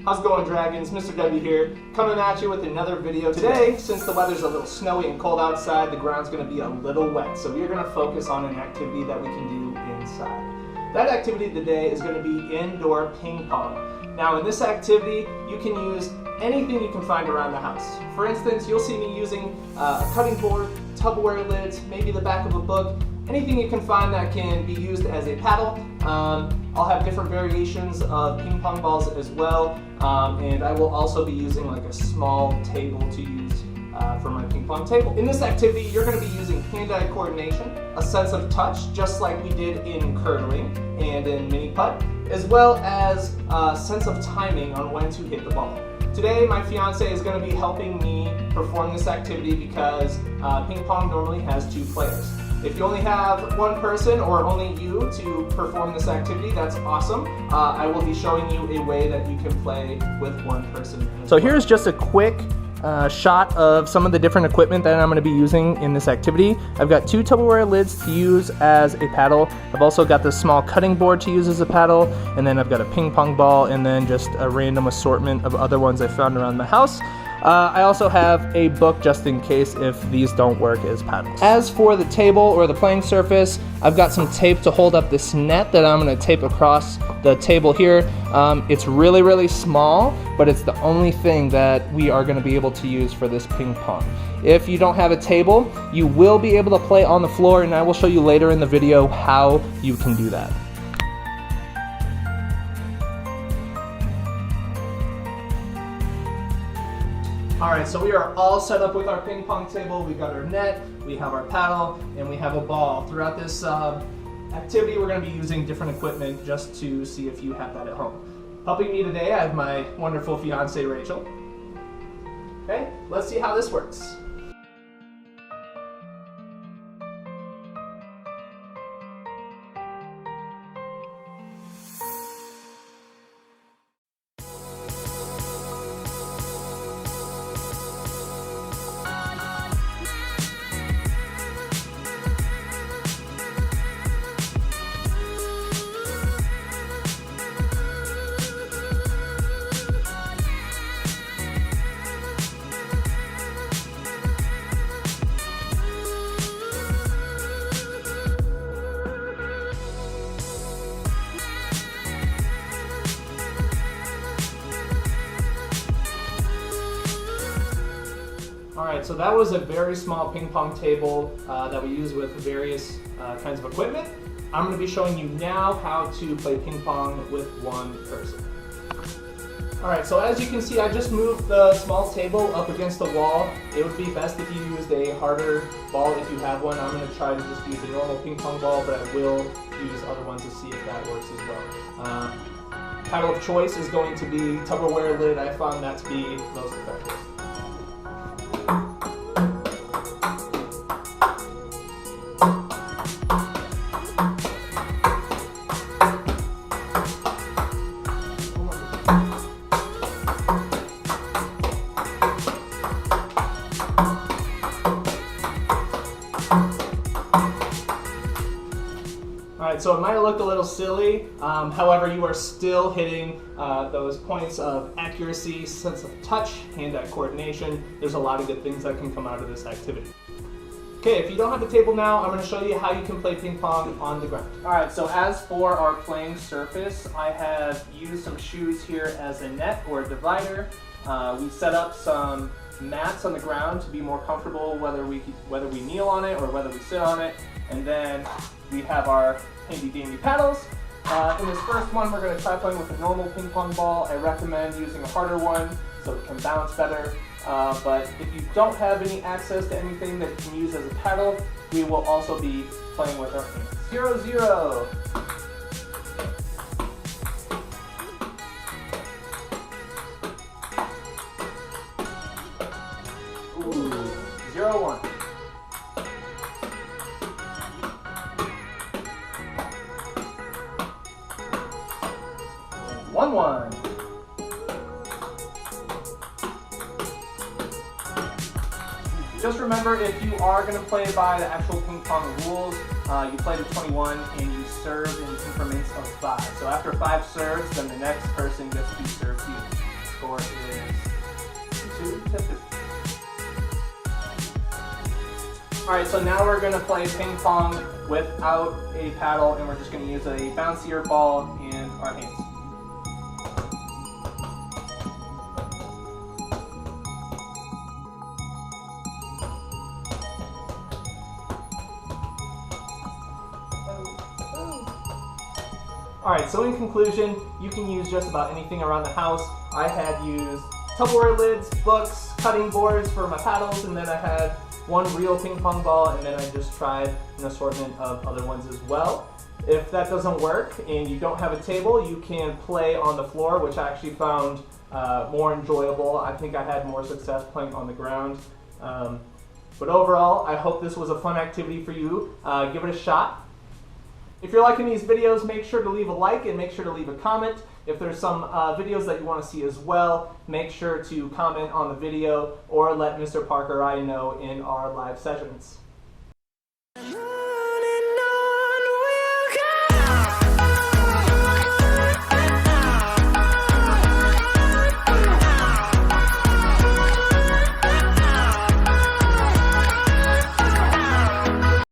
How's it going, Dragons? Mr. W here, coming at you with another video. Today, since the weather's a little snowy and cold outside, the ground's going to be a little wet, so we're going to focus on an activity that we can do inside. That activity today is going to be indoor ping pong. Now, in this activity, you can use anything you can find around the house. For instance, you'll see me using a cutting board, Tupperware lids, maybe the back of a book, anything you can find that can be used as a paddle. I'll have different variations of ping pong balls as well, and I will also be using like a small table to use for my ping pong table. In this activity, you're going to be using hand-eye coordination, a sense of touch, just like we did in curling and in mini putt, as well as a sense of timing on when to hit the ball. Today, my fiance is going to be helping me perform this activity because ping pong normally has 2 players. If you only have one person or only you to perform this activity, that's awesome. I will be showing you a way that you can play with one person. So here's just a quick shot of some of the different equipment that I'm going to be using in this activity. I've got 2 Tupperware lids to use as a paddle. I've also got this small cutting board to use as a paddle, and then I've got a ping pong ball, and then just a random assortment of other ones I found around the house. I also have a book just in case if these don't work as paddles. As for the table or the playing surface, I've got some tape to hold up this net that I'm going to tape across the table here. It's really, really small, but it's the only thing that we are going to be able to use for this ping pong. If you don't have a table, you will be able to play on the floor, and I will show you later in the video how you can do that. Alright, so we are all set up with our ping pong table. We got our net, we have our paddle, and we have a ball. Throughout this activity, we're going to be using different equipment just to see if you have that at home. Helping me today, I have my wonderful fiance, Rachel. Okay, let's see how this works. Alright, so that was a very small ping pong table that we use with various kinds of equipment. I'm going to be showing you now how to play ping pong with one person. Alright, so as you can see, I just moved the small table up against the wall. It would be best if you used a harder ball if you have one. I'm going to try to just use a normal ping pong ball, but I will use other ones to see if that works as well. Paddle of choice is going to be Tupperware lid. I found that to be most effective. Alright, so it might look a little silly, however you are still hitting those points of accuracy, sense of touch, hand-eye coordination. There's a lot of good things that can come out of this activity. Okay, if you don't have a table now, I'm going to show you how you can play ping pong on the ground. Alright, so as for our playing surface, I have used some shoes here as a net or a divider. We set up some mats on the ground to be more comfortable whether we kneel on it or whether we sit on it. And then we have our handy dandy paddles. In this first one, we're going to try playing with a normal ping pong ball. I recommend using a harder one so it can bounce better. But if you don't have any access to anything that you can use as a paddle, we will also be playing with our hands. 0-0. Ooh, 0-1. 1-1. Just remember, if you are going to play by the actual ping pong rules, you play to 21 and you serve in increments of 5. So after 5 serves, then the next person gets to serve you. score is 2-2. Alright, so now we're going to play ping pong without a paddle, and we're just going to use a bouncier ball and our hands. Alright, so in conclusion, you can use just about anything around the house. I had used Tupperware lids, books, cutting boards for my paddles, and then I had one real ping pong ball, and then I just tried an assortment of other ones as well. If that doesn't work and you don't have a table, you can play on the floor, which I actually found more enjoyable. I think I had more success playing on the ground. But overall, I hope this was a fun activity for you. Give it a shot. If you're liking these videos, make sure to leave a like and make sure to leave a comment. If there's some videos that you want to see as well, make sure to comment on the video or let Mr. Parker or I know in our live sessions.